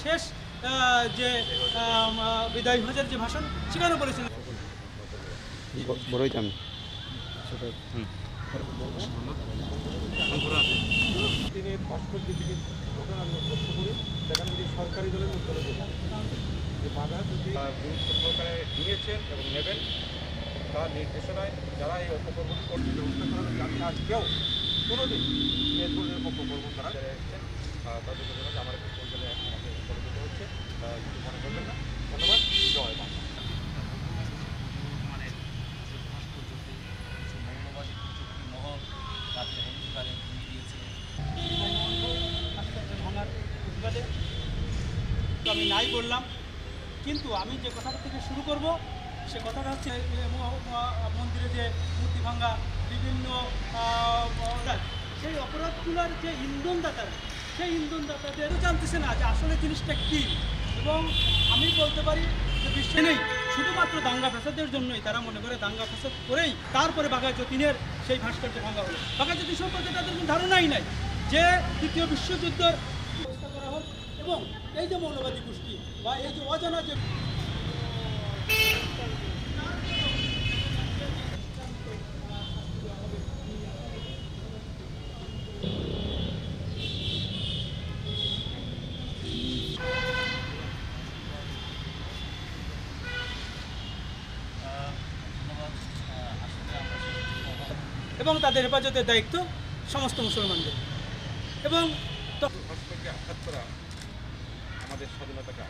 শেষ যে বিদায় হজের যে ভাষণ সেখানে বলেছিলেন তিনি ভাস্কর্য দিকে ঘটনা আমি লক্ষ্য করি সেখানে যদি সরকারি দলের উত্তরে যে বাধা যদি গুরুত্ব সহকারে নিয়েছেন এবং নেবেন তার নির্দেশনায় যারা এই অপকর্মটি করতে ব্যবস্থা করেন যাতে আর কেউ কোনোদিন এ ধরনের অপকর্ম তারা এসেছেন তাদের জন্য আমার একটা প্রয়োজনে আমাকে পরিচিত হচ্ছে কিছু মনে করবেন না। ধন্যবাদ। জয় বাংলা। আমি নাই বললাম, কিন্তু আমি যে কথাটা থেকে শুরু করব সে কথাটা হচ্ছে মন্দিরে যে মূর্তি ভাঙা বিভিন্ন সেই অপরাধগুলোর যে ইন্ধনদাতারা সেই ইন্ধনদাতাদেরও জানতেছে না যে আসলে জিনিসটা কী। এবং আমি বলতে পারি যে বিশ্বে নেই শুধুমাত্র দাঙ্গা ফ্যাসাদের জন্যই তারা মনে করে দাঙ্গা ফ্যাসাদ করেই তারপরে বাঘায় যতীনের সেই ভাস্কর্য ভাঙা হলো। বাঘায় যতীন সম্পর্কে তাদের কোনো ধারণাই নাই যে দ্বিতীয় বিশ্বযুদ্ধের ব্যবস্থা করা হোক এবং এই যে মৌলবাদী গোষ্ঠী বা এই যে অজানা যে এবং তাদের হেফাজতের দায়িত্ব সমস্ত মুসলমানদের এবং ভাস্কর্যে আঘাত করা আমাদের স্বাধীনতাকে